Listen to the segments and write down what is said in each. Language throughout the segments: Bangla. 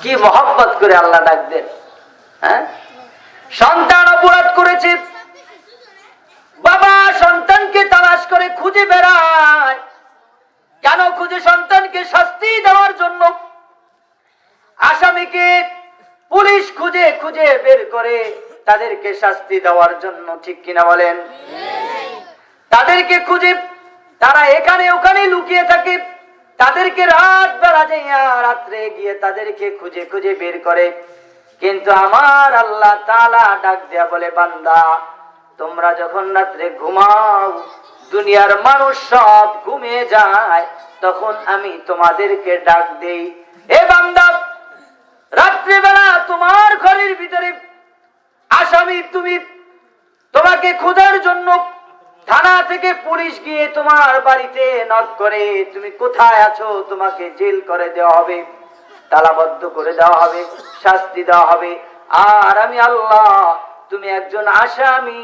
কি মহব্বত করে আল্লাহ ডাক দেন। হ্যাঁ, সন্তান অপরাধ করেছে, বাবা সন্তানকে তালাশ করে খুঁজে বেড়ায়। কেন খুঁজে? সন্তানকে শাস্তি দেওয়ার জন্য। আসামিকে পুলিশ খুঁজে খুঁজে বের করে তাদেরকে শাস্তি দেওয়ার জন্য, ঠিক কিনা বলেন? তাদেরকে খুঁজে তারা এখানে ওখানে লুকিয়ে থাকে, তাদেরকে রাত বেলা যাইয়া রাত্রে গিয়ে তাদেরকে খুঁজে খুঁজে বের করে। কিন্তু আমার আল্লাহ তাআলা ডাক দেয়া বলে, বান্দা তোমরা যখন রাত্রে ঘুমাও, দুনিয়ার মানুষ সব ঘুমিয়ে যায়, তখন আমি তোমাদেরকে ডাক দেই, এ বান্দা রাত্রিবেলা তোমার ঘরের ভিতরে আসামি তুমি, তোমাকে খোঁজার জন্য থানা থেকে পুলিশ গিয়ে তোমার বাড়িতে নক করে, তুমি কোথায় আছো, তোমাকে জেল করে দেওয়া হবে, তালাবদ্ধ করে দেওয়া হবে, শাস্তি দেওয়া হবে। আর আমি আল্লাহ, তুমি একজন আসামি,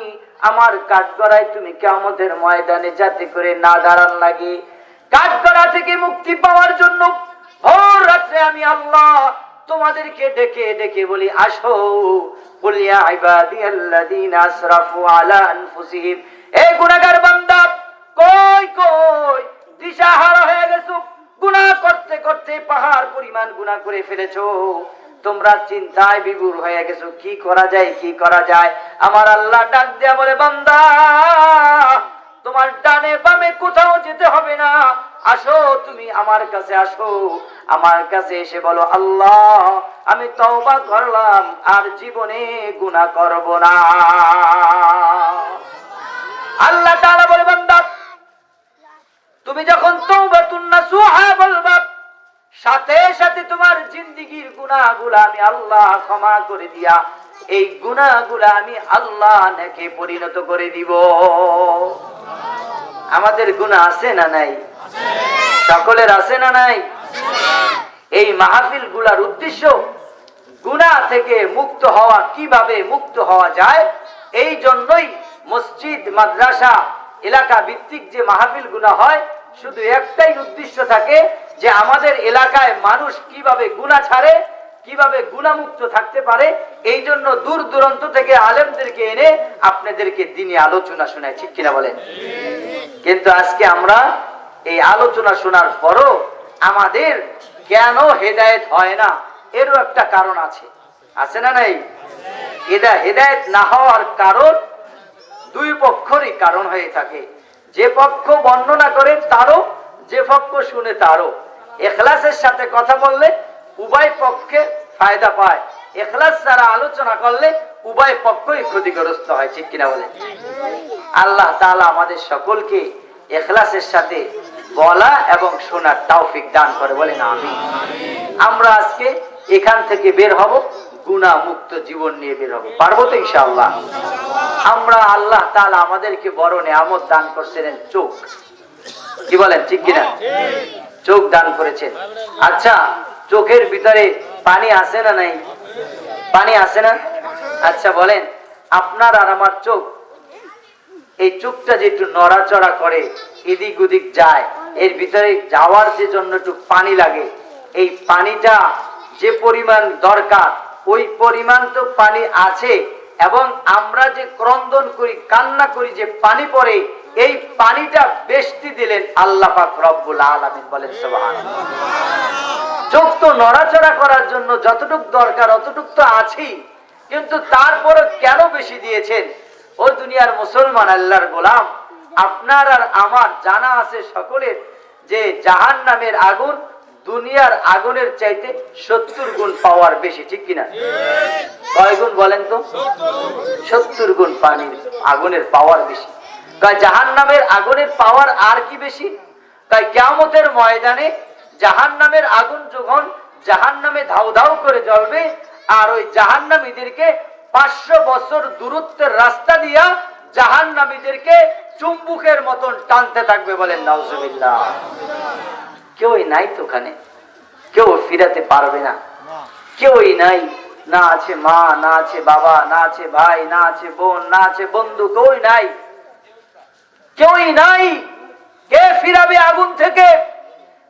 আমার কাঠগড়ায় তুমি কিয়ামতের ময়দানে যাতে করে না দাঁড়ান লাগে। কাঠগড়া থেকে মুক্তি পাওয়ার জন্য ভোর রাত্রে আমি আল্লাহ তোমাদেরকে ডেকে ডেকে বলি, আসো, কুল ইয়া ইবাদিয়াল্লাযীনা আসরাফু আলা আনফুসিহিম, এই গুনাহগার বান্দা কই কই দিশাহারা হয়ে গেছো, গুনাহ করতে করতে পাহাড় পরিমাণ গুনাহ করে ফেলেছো, তোমরা চিন্তায় বিভোর হয়ে গেছো, কি করা যায় কি করা যায়। আমার আল্লাহ ডাক দেয়া বলে, বান্দা তোমার ডানে বামে কোথাও যেতে হবে না, আসো তুমি আমার কাছে আসো, আমার কাছে এসে বলো, আল্লাহ আমি তওবা করলাম, আর জীবনে গুনাহ করব না। আল্লাহ তাআলা বলে, বান্দা তুমি যখন তাওবাতুন নাসুহা বলবা, সাথে সাথে তোমার জিন্দেগীর গুনাহগুলো আমি আল্লাহ ক্ষমা করে দিয়া এই গুনাহগুলো আমি আল্লাহ নেকে পরিণত করে দিব। আমাদের গুনাহ আছে না নাই? সকলের আছে না নাই? এই মাহফিল গুলার উদ্দেশ্য গুনাহ থেকে মুক্ত হওয়া, কিভাবে মুক্ত হওয়া যায়, এই জন্যই মসজিদ মাদ্রাসা এলাকা ভিত্তিক যে মাহফিল গুনাহ হয়, শুধু একটাই উদ্দেশ্য থাকে যে আমাদের এলাকায় মানুষ কিভাবে গুনাহ ছাড়ে, কিভাবে গুনাহমুক্ত থাকতে পারে। এই জন্য দূর দূরান্ত থেকে আলেমদেরকে এনে আপনাদেরকে দ্বীনি আলোচনা শোনায়, ঠিক কিনা বলেন? কিন্তু আজকে আমরা এই আলোচনা শোনার পরও আমাদের কেন হেদায়েত হয় না, এরও একটা কারণ আছে, আছে না নাই? এটা হেদায়েত না হওয়ার কারণ দুই পক্ষেরই কারণ হয়ে থাকে। যে পক্ষ বর্ণনা করে তারও, যে পক্ষ শুনে তারও। ইখলাসের সাথে কথা বললে উভয় পক্ষে ফায়দা পায়, ইখলাস ছাড়া আলোচনা করলে উভয় পক্ষই ক্ষতিগ্রস্ত হয়, ঠিক কিনা বলেন? আল্লাহ তাআলা আমাদের সকলকে ইখলাসের সাথে বলা এবং শোনার তৌফিক দান করে, বলেন আমিন। আমরা আজকে এখান থেকে বের হব, গুনাহ মুক্ত জীবন নিয়ে বের হব, পারবো তো ইনশাআল্লাহ? আমরা আল্লাহ তাআলা আমাদেরকে বড় নেয়ামত দান করেছেন, চোখ, কি বলেন, ঠিক কিনা? চোখ দান করেছেন। আচ্ছা, চোখের ভিতরে পানি আছে না নাই? পানি আছে না? আচ্ছা বলেন, আপনার আর আমার চোখ, এই চোখটা যে একটু নড়াচড়া করে, এদিক ওদিক যায়, এর ভিতরে যাওয়ার যে জন্য একটু পানি লাগে, এই পানিটা যে পরিমাণ দরকার ওই পরিমাণ তো পানি আছে, এবং আমরা যে ক্রন্দন করি, কান্না করি, যে পানি পড়ে, এই পানিটা বেশি দিলেন আল্লাহ পাক রব্বুল আলামিন, বলেন সুবহানাল্লাহ। চোখ তো নড়াচড়া করার জন্য যতটুকু দরকার অতটুকু তো আছেই, কিন্তু তারপরে কেন বেশি দিয়েছেন? ও দুনিয়ার মুসলমান, আল্লাহর গোলাম, আপনার আর আমার জানা আছে সকলের যে জাহান্নামের আগুন দুনিয়ার আগুনের চাইতে 70 গুণ পাওয়ার বেশি, ঠিক কিনা? কয় গুণ বলেন তো? 70 গুণ পানির আগুনের পাওয়ার বেশি। জাহান্নামের আগুনের পাওয়ার আর কি বেশি? তাই কিয়ামতের ময়দানে জাহান্নামের আগুন যখন জাহান্নামে ধাউ ধাউ করে জ্বলবে, আর ওই জাহান্নামীদেরকে 500 বছর দূরত্বের রাস্তা দিয়া জাহান্নামীদেরকে চুম্বকের মতন টানতে থাকবে, বলেন নাউজুবিল্লাহ। কেউই নাই তো ওখানে, কেউ ফিরাতে পারবে না, কেউই নাই, না আছে মা, না আছে বাবা, না আছে ভাই, না আছে বোন, না আছে বন্ধু, কেউই নাই, কেউই নাই। কে ফিরাবে আগুন থেকে?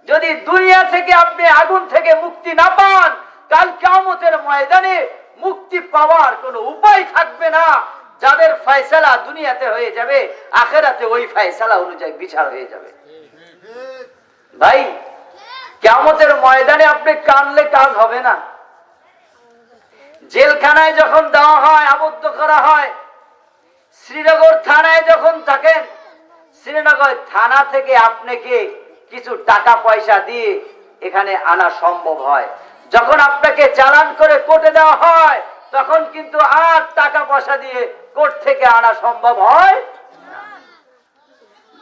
যদি দুনিয়া থেকে আপনি আগুন থেকে মুক্তি না পান, কাল কিয়ামতের ময়দানে মুক্তি পাওয়ার কোনো উপায় থাকবে না। যাদের ফয়সালা দুনিয়াতে হয়ে যাবে, আখিরাতে ওই ফয়সালা অনুযায়ী বিচার হয়ে যাবে। ভাই, কিয়ামতের ময়দানে আপনি কানলে কাজ হবে না। জেলখানায় যখন দেওয়া হয়, আবদ্ধ করা হয়, শ্রীনগর থানায় যখন থাকেন, শ্রীনগর থানা থেকে আপনাকে কিছু টাকা পয়সা দিয়ে এখানে আনা সম্ভব হয়। যখন আপনাকে চালান করে কোর্টে দেওয়া হয়, তখন কিন্তু আর টাকা পয়সা দিয়ে কোর্ট থেকে আনা সম্ভব হয়।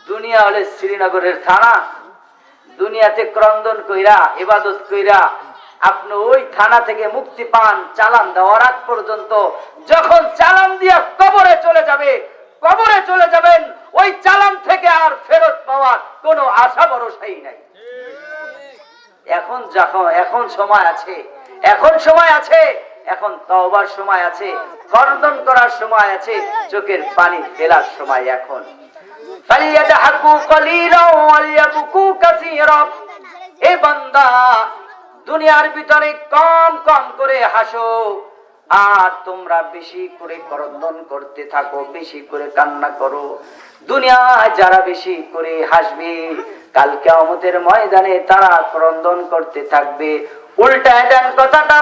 দুনিয়া হলে শ্রীনগরের থানা। দুনিয়াতে ক্রন্দন কইরা, ইবাদত কইরা আপনি ওই থানা থেকে মুক্তি পান চালান দেওয়ার আগ পর্যন্ত। যখন চালান দিয়ে কবরে চলে যাবে, কবরে চলে যাবেন, ওই চালান থেকে আর ফেরত পাওয়ার কোনো আশা ভরসাই নাই। এখন সময় আছে, এখন সময় আছে, এখন তওবার সময় আছে, ক্রন্দন করার সময় আছে, চোখের পানি ফেলার সময় এখন। ফালিয়াদহাকু কলিলাও ওয়ালিয়াবকু কাসীরা। এ বান্দা, দুনিয়ার ভিতরে কম কম করে হাসো, আর তোমরা বেশি করে ক্রন্দন করতে থাকো, বেশি করে কান্না করো। দুনিয়ায় যারা বেশি করে হাসবে, কাল কিয়ামতের ময়দানে তারা ক্রন্দন করতে থাকবে। উল্টায় দেন কথাটা,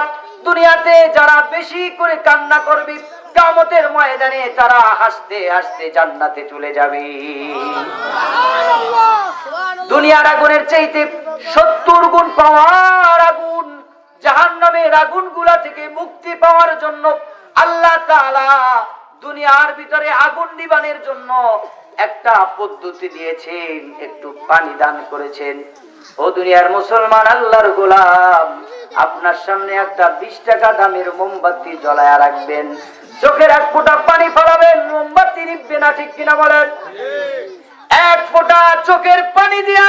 দুনিয়াতে যারা বেশি করে কান্না করবে, কিয়ামতের ময়দানে তারা হাসতে হাসতে জান্নাতে চলে যাবে। দুনিয়ার আগুনের চাইতে 70 গুণ পাওয়ার আগুন, জাহান্নামের আগুনগুলা থেকে মুক্তি পাওয়ার জন্য আল্লাহ তাআলা দুনিয়ার ভিতরে আগুন নিবানের জন্য একটা পদ্ধতি দিয়েছেন, একটু পানি দান করেছেন। ও দুনিয়ার মুসলমান, আল্লাহর গোলাম, আপনার সামনে একটা 20 টাকা দামের মোমবাতি জ্বালায়া রাখবেন, চোখের এক ফোঁটা পানি ফেলাবেন, মোমবাতি নিভবে না, ঠিক কিনা বলেন? এক ফোঁটা চোখের পানি দিয়া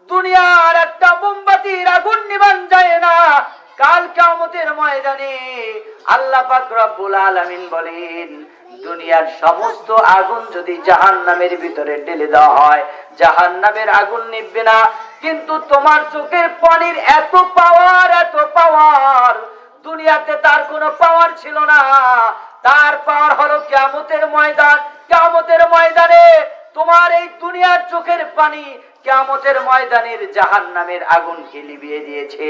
দুনিয়ার একটা মোমবাতির আগুন নিভান যায় না। কাল কিয়ামতের ময়দানে আল্লাহ পাক রব্বুল আলামিন বলেন, দুনিয়ার সমস্ত আগুন যদি জাহান্নামের ভিতরে ঢেলে দেওয়া হয়, জাহান্নামের আগুন নিভবে না। কিন্তু তোমার চোখের পানির এত পাওয়ার, এত পাওয়ার, দুনিয়াতে তার কোনো পাওয়ার ছিল না। তার পাওয়ার হলো কিয়ামতের ময়দান। কিয়ামতের ময়দানে তোমার এই দুনিয়ার চোখের পানি কিয়ামতের ময়দানের জাহান্নামের আগুনকে নিভিয়ে দিয়েছে।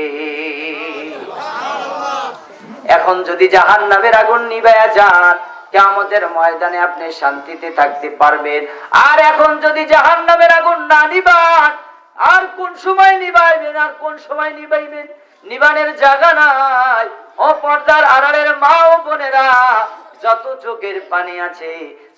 এখন যদি জাহান্নামের আগুন নিভায়া যান, কিয়ামতের ময়দানে আপনি শান্তিতে থাকতে পারবেন। আর এখন যদি জাহান্নামের আগুন না নিভান, আর কোন সময় নিভাইবেন, আর কোন সময় নিভাইবেন? নিবানের জায়গা নাই। ও পর্দার আড়ালের মা ও বোনেরা, যত চোখের পানি আছে,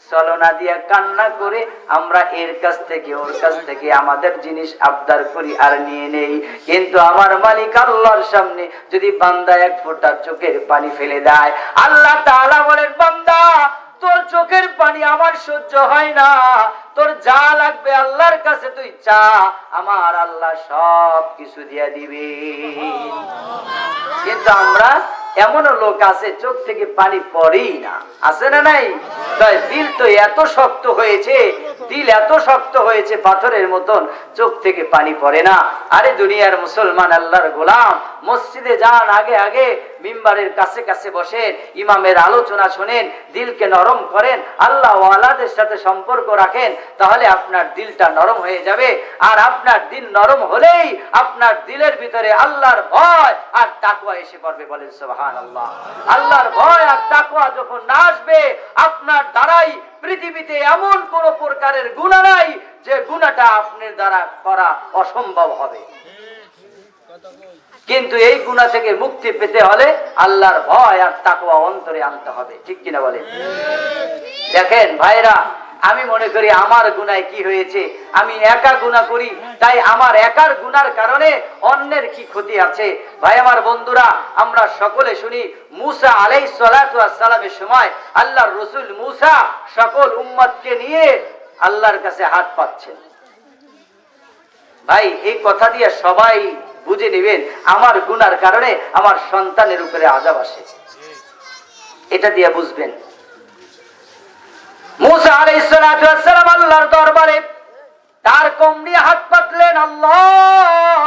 ছলনা দিয়া কান্না করে আমরা এর কাছ থেকে ওর কাছ থেকে আমাদের জিনিস আবদার করি আর নিয়ে নেই। কিন্তু আমার মালিক আল্লাহর সামনে যদি বান্দা এক ফোঁটা চোখের পানি ফেলে দেয়, আল্লাহ তাআলা বলেন, বান্দা, তোর চোখের পানি আমার সহ্য হয় না, তোর যা লাগবে আল্লাহর কাছে তুই চা, আমার আল্লাহ সব কিছু দিয়া দিবে। কিন্তু আমরা এমনও লোক আছে চোখ থেকে পানি পড়েই না, আছে না নাই? তাই দিল তো এত শক্ত হয়েছে, দিল এত শক্ত হয়েছে পাথরের মতন, চোখ থেকে পানি পড়ে না। আরে দুনিয়ার মুসলমান, আল্লাহর গোলাম, মসজিদে যান, আগে আগে মিম্বারের কাছে কাছে বসেন, ইমামের আলোচনা শোনেন, দিলকে নরম করেন, আল্লাহ ওয়ালাদের সাথে সম্পর্ক রাখেন, তাহলে আপনার দিলটা নরম হয়ে যাবে। আর আপনার দিল নরম হলেই আপনার দিলের ভিতরে আল্লাহর ভয় আর তাকওয়া এসে পড়বে। বলেন সুবহানাল্লাহ। আল্লাহর ভয় আর তাকওয়া যখন না আসবে, আপনার দ্বারাই পৃথিবীতে এমন কোন প্রকারের গুনাহ নাই যে গুনাহটা আপনার দ্বারা করা অসম্ভব হবে। কিন্তু এই গুনাহ থেকে মুক্তি পেতে হলে আল্লাহর ভয় আর তাকওয়া অন্তরে আনতে হবে, ঠিক কিনা বলেন? দেখেন ভাইরা, আমি মনে করি আমার গুনায় কি হয়েছে, আমি একা গুনাহ করি, তাই আমার একার গুনার কারণে অন্যের কি ক্ষতি আছে? ভাই আমার বন্ধুরা, আমরা সকলে শুনি মুসা আলাইহিস সালাতু ওয়াস সালামের সময় আল্লাহর রাসূল মুসা সকল উম্মতকে নিয়ে আল্লাহর কাছে হাত পাচ্ছেন। ভাই, এই কথা দিয়ে সবাই বুঝে নেবেন, আমার গুনার কারণে আমার সন্তানের উপরে আযাব আসে, এটা দিয়ে বুঝবেন। মুসা আলাইহিস সালাতু ওয়াস সালাম আল্লাহর দরবারে তার কওম নিয়ে হাত পাতলেন। আল্লাহ,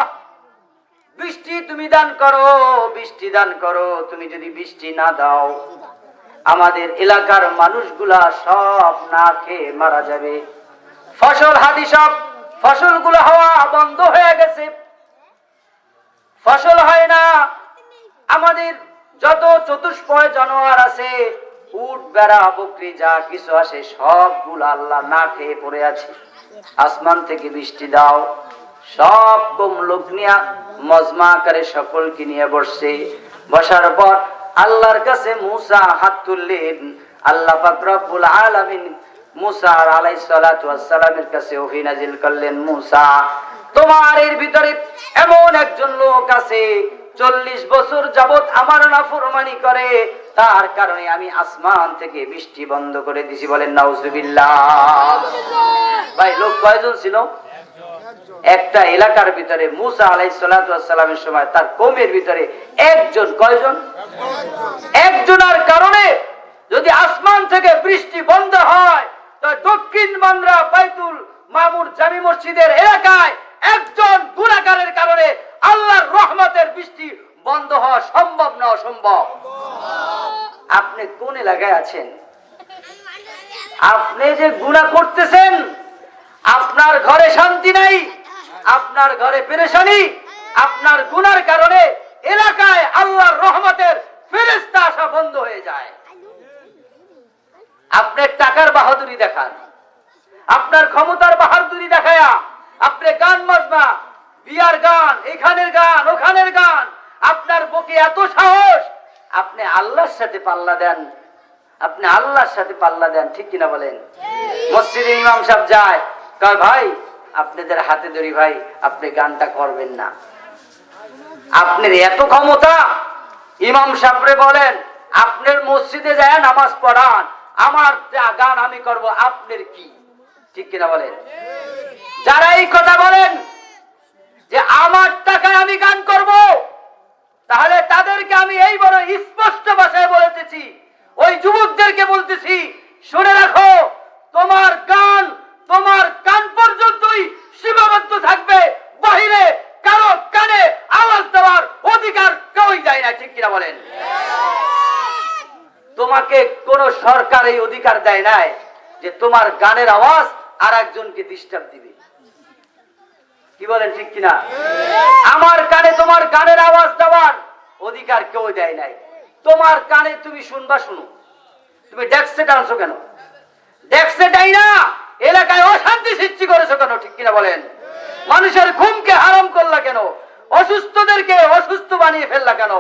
বৃষ্টি তুমি দান করো, বৃষ্টি দান করো। তুমি যদি বৃষ্টি না দাও, আমাদের এলাকার মানুষগুলা সব না খেয়ে মারা যাবে। ফসল হাতি সব ফসলগুলো হওয়া বন্ধ হয়ে গেছে, ফসল হয় না। আমাদের যত চতুষ্পয় জানোয়ার আছে, উট বেড়া বকরি যা কিছু আছে, সবগুলো আল্লাহ না খেয়ে পড়ে আছে। আসমান থেকে বৃষ্টি দাও। সব কম লোক নিয়ে মজমা আকারে সকলকে নিয়ে বসছে। বসার পর আল্লাহর কাছে মুসা হাত তুললেন। আল্লাহ পাক রব্বুল আলামিন মুসা আলাইহিস সালাতু ওয়াস সালামের কাছে ওহী নাজিল করলেন, মুসা তোমার এর ভিতরে এমন একজন লোক আছে 40 বছর যাবত আমার নাফরমানি করে, তার কারণে আমি আসমান থেকে বৃষ্টি বন্ধ করে দিছি। বলেন নাউজুবিল্লাহ। ভাই লোক কয়জন ছিল? একটা এলাকার ভিতরে মুসা আলাইহিস সালাতু ওয়াস সালামের সময় তার কওমের ভিতরে একজন। কয়জন? একজনের কারণে যদি আসমান থেকে বৃষ্টি বন্ধ হয়, তো দক্ষিণ বান্দ্রা বাইতুল মামুর জামি মসজিদের এলাকায় একজন গুনাহগারের কারণে আল্লাহর রহমতের বৃষ্টি বন্ধ হওয়া সম্ভব না অসম্ভব? আপনি কোন এলাকায় আছেন? আপনি যে গুনাহ করতেছেন, আপনার ঘরে শান্তি নাই, আপনার ঘরে পেরেশানি, আপনার গুনার কারণে এলাকায় আল্লাহর রহমতের ফেরেশতা আসা বন্ধ হয়ে যায়। আপনি টাকার বাহাদুরি দেখান, আপনার ক্ষমতার বাহাদুরি দেখায়া আপনি গান বাজনা, বিয়ার গান, এখানের গান, ওখানের গান, আপনার বুকে এত সাহস, আপনি আল্লাহর সাথে পাল্লা দেন, আপনি আল্লাহর সাথে পাল্লা দেন, ঠিক কিনা বলেন? মসজিদে ইমাম সাহেব যায়, কয় ভাই আপনাদের হাতে ধরি ভাই, আপনি গানটা করবেন না। আপনার এত ক্ষমতা, ইমাম সাহেবরে বলেন আপনার মসজিদে যায় নামাজ পড়ান, আমার গান আমি করব, আপনার কি? ঠিক কিনা বলেন? যারা এই কথা বলেন যে আমার টাকায় আমি গান করব, তাহলে তাদেরকে আমি এই বড় স্পষ্ট ভাষায় বলতেছি, ওই যুবকদেরকে বলতেছি, শুনে রাখো, তোমার গান তোমার কান পর্যন্তই সীমাবদ্ধ থাকবে, বাহিরে কারো কানে আওয়াজ দেওয়ার অধিকার কেউই দেয় না। ঠিক কিনা বলেন? তোমাকে কোন সরকার এই অধিকার দেয় নাই যে তোমার গানের আওয়াজ আর একজনকে ডিস্টার্ব দিবে। কি বলেন? ঠিক কিনা? আমার কানে তোমার গানের আওয়াজ দেওয়ার অধিকার কেউ দেয় নাই। তোমার কানে তুমি শুনবা, শুনো। তুমি ডেস্কে টানছো কেন? ডেস্কে দেয় না, এলাকায় অশান্তি সৃষ্টি করেছো কেন? ঠিক কিনা বলেন? মানুষের ঘুমকে হারাম করলা কেন? অসুস্থদেরকে অসুস্থ বানিয়ে ফেললা কেন?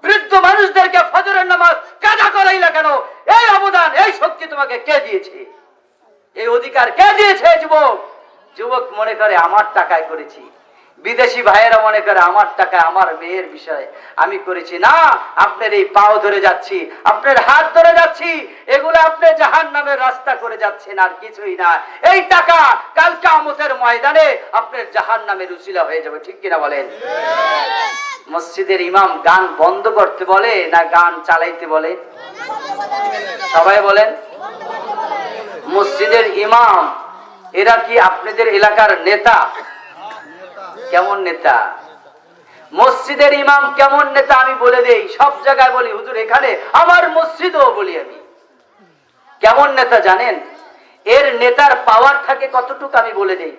বৃদ্ধ মানুষদেরকে ফজরের নামাজ কাজা করাইলা কেন? এই অবদান, এই শক্তি তোমাকে কে দিয়েছে? এই অধিকার কে দিয়েছে? যুবক যুবক মনে করে আমার টাকায় করেছি, বিদেশি ভাইয়েরা মনে করে আমার টাকায় আমার মেয়ের বিষয়ে আমি করেছি। না, আপনার এই পাও ধরে যাচ্ছি, আপনার হাত ধরে যাচ্ছি, এগুলো আপনি জাহান্নামের রাস্তা করে যাচ্ছেন, আর কিছুই না। এই টাকা কাল কিয়ামতের ময়দানে আপনার জাহান্নামের উসিলা হয়ে যাবে। ঠিক কিনা বলেন? মসজিদের ইমাম গান বন্ধ করতে বলে না গান চালাইতে বলে? সবাই বলেন। মসজিদের ইমাম এরা কি আপনাদের এলাকার নেতা? কেমন নেতা? মসজিদের ইমাম কেমন নেতা আমি বলে দেই, সব জায়গায় বলি, হুজুর এখানে আমার মসজিদও বলি আমি। কেমন নেতা জানেন? এর নেতার পাওয়ার থাকে কতটুকু আমি বলে দেই।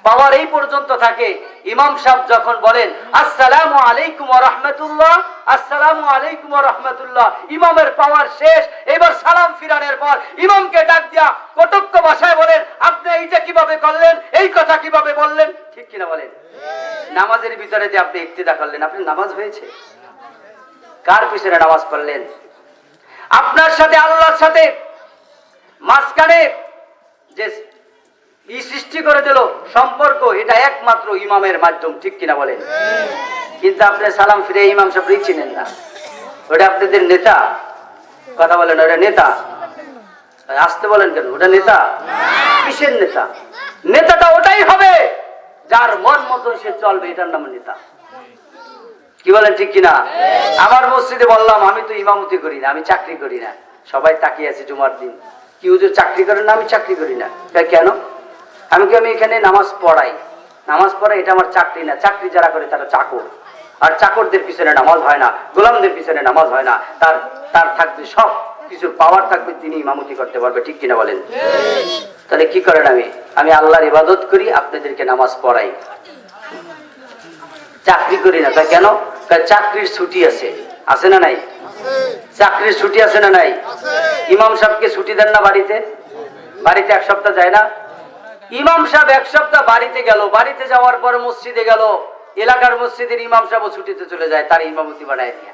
পাওয়ার এই পর্যন্ত থাকে, ইমাম সাহেব যখন বলেন আসসালামু আলাইকুম ওয়া রাহমাতুল্লাহ, আসসালামু আলাইকুম ওয়া রাহমাতুল্লাহ, ইমামের পাওয়ার শেষ। এবার সালাম ফিরানোর পর ইমামকে ডাক দিয়া কটক্ষ ভাষায় বলেন, আপনি এইটা কিভাবে করলেন, এই কথা কিভাবে বললেন? ঠিক কিনা বলেন? নামাজের ভিতরে যে আপনি ইক্তিদা করলেন, আপনি নামাজ হয়েছে? কার পিছনে নামাজ পড়লেন? আপনার সাথে আল্লাহর সাথে মাঝখানে যে সৃষ্টি করে দিল সম্পর্ক, এটা একমাত্র ইমামের মাধ্যম। ঠিক কিনা বলেন? কিন্তু আপনি সালাম ফিরে ইমাম সাহেব চিনেন না, ওটা আপনাদের নেতা। কথা বলেন, ওটা নেতা? আসতে বলেন কেন? ওটা নেতা? কিসের নেতা? নেতাটা ওটাই হবে যার মন মতন সে চলবে, এটার নাম নেতা। কি বলেন? ঠিক কিনা? আমার মসজিদে বললাম আমি তো ইমামতি করি না, আমি চাকরি করি না। সবাই তাকিয়ে আছে জুমার দিন, কি হুজুর চাকরি করেন না? আমি চাকরি করি না। কেন? আমি এখানে নামাজ পড়াই, নামাজ পড়াই, এটা আমার চাকরি না। চাকরি যারা করে তারা চাকর। আর চাকরদের পিছনে নামাজ হয় না, গোলামদের পিছনে নামাজ হয় না, তার তার থাকবে সব কিছুর পাওয়ার থাকবে, তিনি ইমামতি করতে পারবে। ঠিক কিনা বলেন? তাহলে কি করেন? আমি আল্লাহর ইবাদত করি, আপনাদেরকে নামাজ পড়াই, চাকরি করি না। কেন? চাকরির ছুটি আছে, আছে না নাই? চাকরির ছুটি আছে না নাই? ইমাম সাহেবকে ছুটি দেন না বাড়িতে? বাড়িতে এক সপ্তাহ যায় না? ইমাম সাহেব এক সপ্তাহ বাড়িতে গেল, বাড়িতে যাওয়ার পর মসজিদে গেল, এলাকার মসজিদের ইমাম সাহেব ছুটিতে চলে যায়, তার ইমামতি বানায় নিয়ে।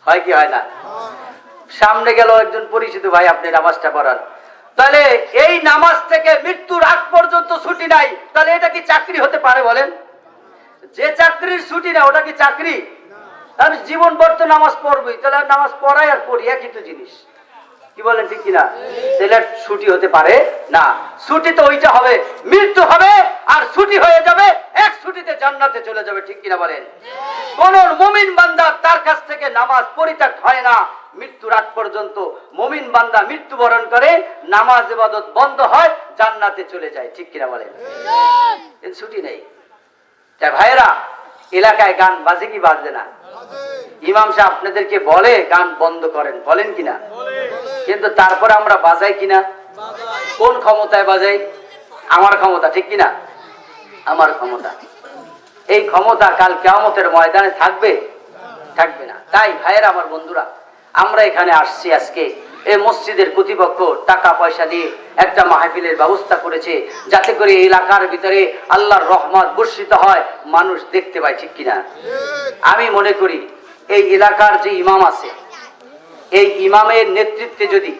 হয় কি হয় না? সামনে গেল একজন পরিচিত ভাই, আপনি নামাজটা পড়ান। তাহলে এই নামাজ থেকে মৃত্যুর আগ পর্যন্ত ছুটি নাই, তাহলে এটা কি চাকরি হতে পারে বলেন? যে চাকরির ছুটি না ওটা কি চাকরি? আমি জীবন ভর তো নামাজ পড়বই, তাহলে নামাজ পড়াই আর পড়ি একই তো জিনিস। কি বলেন ঠিক কিনা? তাহলে ছুটি হতে পারে না। ছুটি তো ওইটা হবে, মৃত্যু হবে আর ছুটি হয়ে যাবে, এক ছুটিতে জান্নাতে চলে যাবে। ঠিক কিনা বলেন? কোন মুমিন বান্দা তার কাছ থেকে নামাজ পরিত্যাগ হয় না মৃত্যুর আগ পর্যন্ত। মুমিন বান্দা মৃত্যুবরণ করে, নামাজ ইবাদত বন্ধ হয়, জান্নাতে চলে যায়। ঠিক কিনা বলেন? ছুটি নেই। তাই ভাইরা, এলাকায় গান বাজে কি বাজে না? ইমাম সাহেব আপনাদেরকে বলে গান বন্ধ করেন, বলেন কিনা? কিন্তু তারপরে আমরা বাজাই কিনা? কোন ক্ষমতায় বাজাই? আমার ক্ষমতা। ঠিক কিনা? আমার ক্ষমতা। এই ক্ষমতা কাল কিয়ামতের ময়দানে থাকবে? থাকবে না। তাই ভাইয়েরা, আমার বন্ধুরা, আমরা এখানে আসছি আজকে, এই মসজিদের কর্তৃপক্ষ টাকা পয়সা দিয়ে একটা মাহফিলের ব্যবস্থা করেছে, যাতে করে এলাকার ভিতরে আল্লাহর রহমত বর্ষিত হয়, মানুষ দেখতে পায়। ঠিক কিনা? আমি মনে করি এই এলাকার যে ইমাম আছে, এই ইমামের নেতৃত্বে যদি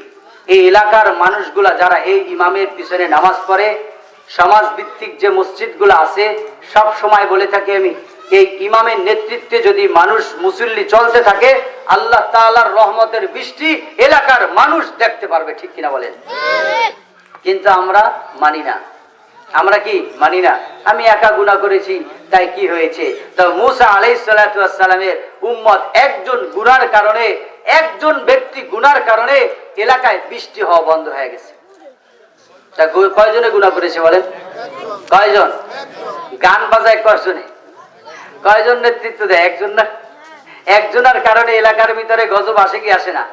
এই এলাকার মানুষগুলা যারা এই ইমামের পিছনে নামাজ পড়ে, সমাজ ভিত্তিক যে মসজিদগুলো আছে, সব সময় বলে থাকি আমি, এই ইমামের নেতৃত্বে যদি মানুষ মুসল্লি চলতে থাকে, আল্লাহ তাআলার রহমতের বৃষ্টি এলাকার মানুষ দেখতে পারবে। ঠিক কিনা বলেন? কিন্তু আমরা মানি না। আমরা কি মানি না? আমি একা গুনাহ করেছি, তাই কি হয়েছে? তো মুসা আলাইহিস সালাতু ওয়াস সালামের উম্মত একজন গুনার কারণে, একজন ব্যক্তি গুনার কারণে এলাকায় বৃষ্টি হওয়া বন্ধ হয়ে গেছে। তা কয়জনে গুনাহ করেছে বলেন? কয়জন? গান বাজায় কয়জনে? কয়জন নেতৃত্ব দেয়? একজন না? একজনের কারণে এলাকার ভিতরে গজব আসে কি আসে না?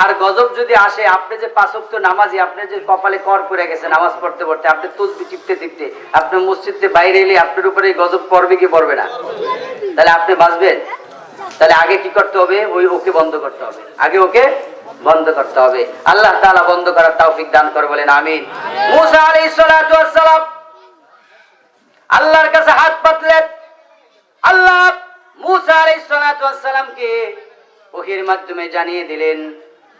আর গজব যদি আসে, আপনি যে 5 ওয়াক্ত নামাজি, আপনি যে কপালে কর পড়ে গেছে নামাজ পড়তে পড়তে, আপনি তসবিহ টিপতে টিপতে আপনি মসজিদে বাইরে এলে আপনার উপরে গজব পড়বে কি পড়বে না? তাহলে আপনি বাঁচবেন? তাহলে আগে কি করতে হবে? ওকে বন্ধ করতে হবে, আগে ওকে বন্ধ করতে হবে। আল্লাহ তাআলা বন্ধ করার তৌফিক দান করে, বলেন আমিন। মুসা আলাইহিস সালাতু ওয়াস সালাম আল্লাহর কাছে হাত পাতলেন। আল্লাহ মুসা আলাইহিস সালাতু ওয়াস সালামকে ওহীর মাধ্যমে জানিয়ে দিলেন,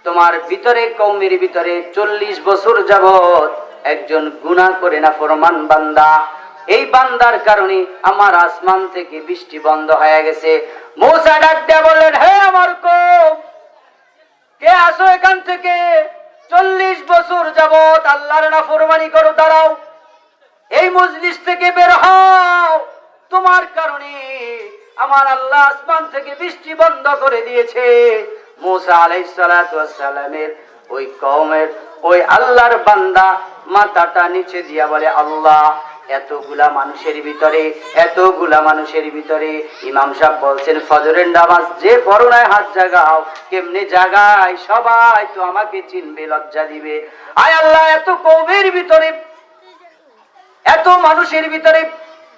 তোমার ভিতরে, কওমের ভিতরে 40 বছর যাবত একজন গুনাহ করে না ফরমান বান্দা, এই বান্দার কারণে আমার আসমান থেকে বৃষ্টি বন্ধ হয়ে গেছে। মুসা ডাক দিয়ে বললেন, হে আমার কওম, কে আসো এখান থেকে? 40 বছর যাবত আল্লাহর নাফরমানি করো, দাঁড়াও, এই মজলিস থেকে বের হও, তোমার কারণে আমার আল্লাহ আসমান থেকে বৃষ্টি বন্ধ করে দিয়েছে। মুসা আলাইহিস সালাতু ওয়াস সালামের ওই কওমের ওই আল্লাহর বান্দা মাথাটা নিচে দিয়া বলে, আল্লাহ, এতগুলা মানুষের ভিতরে, এতগুলা মানুষের ভিতরে ইমাম সাহেব বলছেন ফজরের নামাজ যে পড়ো নাই হাত জাগাও, কেমনে জাগাই? সবাই তো আমাকে চিনবে, লজ্জা দিবে। আয় আল্লাহ, এত কওমের ভিতরে, এত মানুষের ভিতরে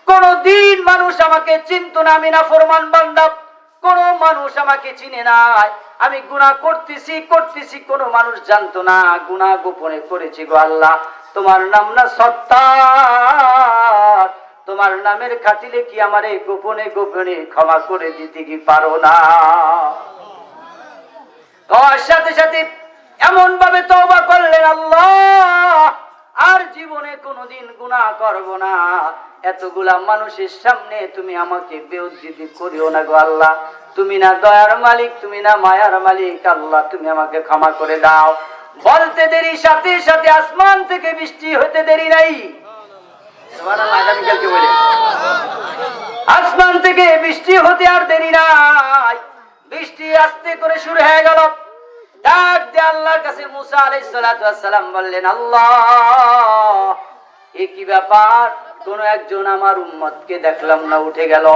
কোনদিন মানুষ আমাকে চিনতো না, আমি নাফরমান বান্দা, কোন মানুষ আমাকে চিনে নাই, আমি গুনাহ করতেছি, কোন মানুষ জানতো না, গুনাহ গোপনে করেছি গো আল্লাহ। তোমার নাম না সত্তার, তোমার নামের খাতিরে কি আমারে গোপনে গোপনে ক্ষমা করে দিতে কি পারো না? তোমার সাথে সাথে এমন ভাবে তওবা করলেন, আল্লাহ আর জীবনে কোনোদিন গুনাহ করব না, এতগুলা মানুষের সামনে তুমি আমাকে বেইজ্জতি করিও না গো আল্লাহ, তুমি না দয়ার মালিক, তুমি না মায়ার মালিক, আল্লাহ তুমি আমাকে ক্ষমা করে দাও। বলতে দেরি, সাথে সাথে আসমান থেকে বৃষ্টি হতে দেরি নাই। সুবহানাল্লাহ, আগামীকালকে বলে আসমান থেকে বৃষ্টি হতে আর দেরি নাই, বৃষ্টি আস্তে করে শুরু হয়ে গেল। ডাক দিয়ে আল্লাহর কাছে মুসা আলাইহিস সালাতু ওয়াস সালাম বললেন, আল্লাহ, এ কি ব্যাপার? কোন একজন আমার উম্মতকে দেখলাম না উঠে গেল।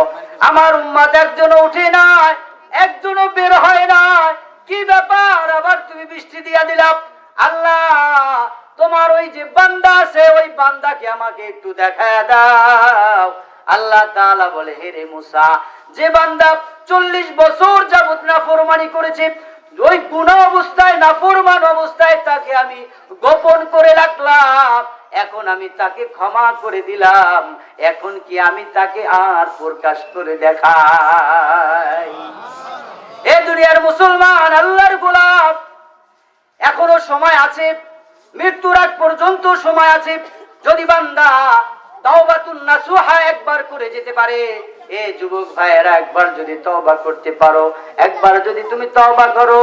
আমার উম্মত একজনও উঠে নাই, একজনও বের হয় নাই। কি ব্যাপার, আবার তুমি বৃষ্টি দিয়া দিলাম? আল্লাহ, তোমার ওই যে বান্দা আছে, ওই বান্দাকে আমাকে একটু দেখায় দাও। আল্লাহ তাআলা বলে, হে রে মুসা, যে বান্দা 40 বছর যাবত নাফরমানি করেছে, ওই গুনাহ অবস্থায়, নাফরমান অবস্থায় তাকে আমি গোপন করে রাখলাম, এখন আমি তাকে ক্ষমা করে দিলাম। এখন কি আমি তাকে আর প্রকাশ করে দেখাই? এ দুনিয়ার মুসলমান, আল্লাহর গোলাম, এখনো সময় আছে, মৃত্যুর আগ পর্যন্ত সময় আছে। যদি বান্দা তাওবাতুন নাসুহা একবার করে যেতে পারে, এ যুবক ভাইয়েরা, একবার যদি তওবা করতে পারো, একবার যদি তুমি তওবা করো,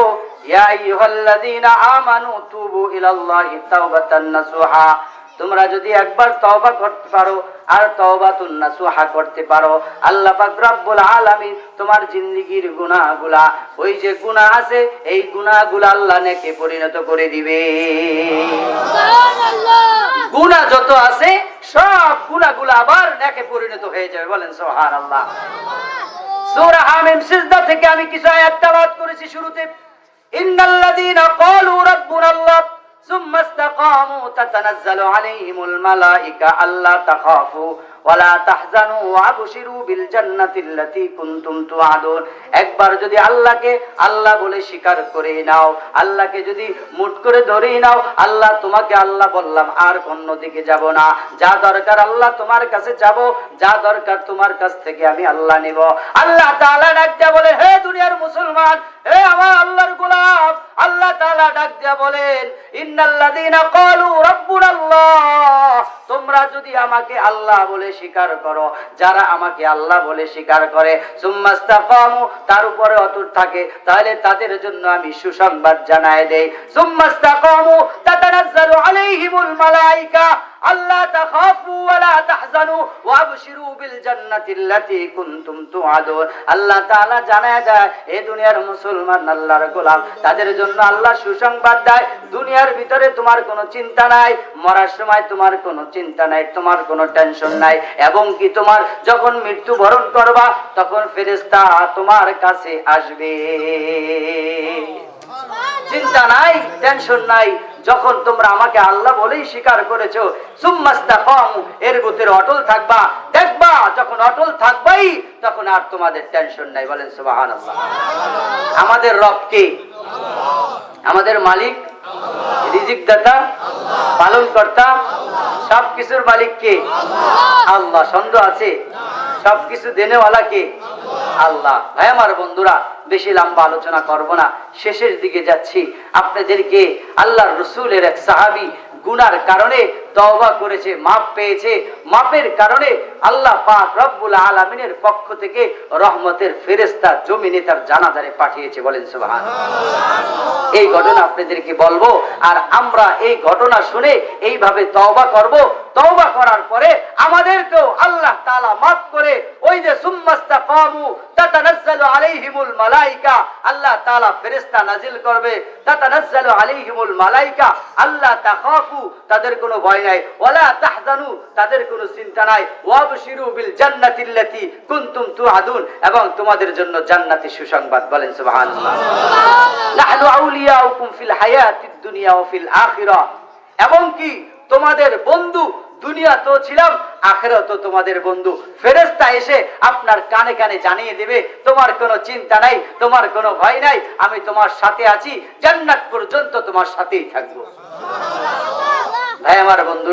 ইয়া আইয়ুহাল্লাযীনা আমানু তুবু ইলাল্লাহি তাওবাতান নাসুহা, তোমরা যদি একবার তওবা করতে পারো আর তওবাতুন নাসুহা করতে পারো, আল্লাহ পাক রব্বুল আলামিন তোমার জিন্দেগীর গুনাহগুলা, ওই যে গুনাহ আছে, এই গুনাহগুলা আল্লাহ নেকে পরিণত করে দিবে। সুবহানাল্লাহ। গুনাহ যত আছে সব গুনাহগুলা আবার নেকে পরিণত হয়ে যাবে। বলেন সুবহানাল্লাহ। সূরা হামিম সিজদা থেকে আমি কিছু আয়াত তেলাওয়াত করেছি শুরুতে। ইন্নাল্লাযীনা ক্বালু রাব্বুনাল্লাহ সুম্মা ইসতাকামু তাতানাজ্জালু আলাইহিমুল মালায়েকা আল্লা তাখাফু ওয়ালা তাহজানু ওয়াবশিরু বিল জান্নাতিল্লাতী কুনতুম তুআদুন। একবার যদি আল্লাহকে আল্লাহ বলে স্বীকার করে নাও, আল্লাহকে যদি মুঠ করে ধরে নাও, আল্লাহ তোমাকে আল্লাহ বললাম, আর অন্য দিকে যাব না। যা দরকার আল্লাহ তোমার কাছে যাব, যা দরকার তোমার কাছ থেকে আমি আল্লাহ নিব। আল্লাহ তাআলা ডাক দিয়া বলে, হে দুনিয়ার মুসলমান, হে আমার আল্লাহর গোলাম, আল্লাহ তাআলা ডাক দিয়া বলেন, ইন্নাল্লাযীনা ক্বালু রাব্বুনাল্লাহ, তোমরা যদি আমাকে আল্লাহ বলে স্বীকার করো, যারা আমাকে আল্লাহ বলে স্বীকার করে, সুম্মাস্তাকামু, তার উপরে অটুট থাকে, তাহলে তাদের জন্য আমি সুসংবাদ জানায় দেই। সুম্মাস্তাকামু তাতানাজ্জালু আলাইহিমুল মালায়েকা আল্লা তাখাফু ওয়ালা তাহজানু ওয়াবশিরু বিল জান্নাতিল্লাতী কুনতুম তুআদুন। আল্লাহ তাআলা জানায় দেয়, এই দুনিয়ার মুসলমান আল্লাহর গোলাম, তাদের জন্য আল্লাহ সুসংবাদ দেয়, দুনিয়ার ভিতরে তোমার কোনো চিন্তা নাই, মরার সময় তোমার কোনো চিন্তা নাই, তোমার কোনো টেনশন নাই, এবং কি তোমার যখন মৃত্যুবরণ করবা তখন ফেরেশতা তোমার কাছে আসবে। চিন্তা নাই, টেনশন নাই। যখন তোমরা আমাকে আল্লাহ বলেই স্বীকার করেছো, সুম্মাস্তাকামু, এর ভিতরে অটল থাকবা, দেখবা যখন অটল থাকবাই তখন আর তোমাদের টেনশন নাই। বলেন সুবহানাল্লাহ। আমাদের রব কে? আমাদের মালিক, রিজিক দাতা, পালন কর্তা, সবকিছুর মালিক কে? আল্লাহ। সন্দেহ আছে? সবকিছু দেনেওয়ালা কে? আল্লাহ। ভাই আমার বন্ধুরা, বেশি লম্বা আলোচনা করব না, শেষের দিকে যাচ্ছি। আপনাদেরকে আল্লাহর রাসূলের এক সাহাবী গুনার কারণে তওবা করেছে, মাপ পেয়েছে, মাপের কারণে আল্লাহ পাক রব্বুল আলামিনের পক্ষ থেকে রহমতের ফেরেশতা জমিনে তার জানাজারে পাঠিয়েছে। বলেন সুবহানাল্লাহ। এই ঘটনা আপনাদেরকে বলবো, আর আমরা এই ঘটনা শুনে এইভাবে তওবা করব। তওবা করার পরে আমাদেরকেও আল্লাহ তাআলা মাফ করে ওই যে সুম্মাস্তাকামু তাতানাজ্জালু আলাইহিমুল মালায়েকা, আল্লাহ তাআলা ফেরেশতা নাজিল করবে, তাতানাজ্জালু আলাইহিমুল মালায়েকা আল্লাহ তাখাফু, তাদের কোনো ভয় নাই, ওয়ালা তাহজানু, তাদের কোনো চিন্তা নাই, ওয়াবশিরু বিল জান্নাতিল্লাতী কুনতুম তুআদুন, এবং তোমাদের জন্য জান্নাতের সুসংবাদ। বলেন সুবহানাল্লাহ। নাহনু আউলিয়াউকুম ফিল হায়াতিদ দুনিয়া ওয়া ফিল আখিরাহ, এবং কি তোমাদের বন্ধু দুনিয়া তো ছিলাম, আখিরাত তো তোমাদের বন্ধু। ফেরেশতা এসে আপনার কানে কানে জানিয়ে দেবে, তোমার কোনো চিন্তা নাই, তোমার কোনো ভয় নাই, আমি তোমার সাথে আছি, জান্নাত পর্যন্ত তোমার সাথেই থাকবো। ভাই আমার বন্ধু,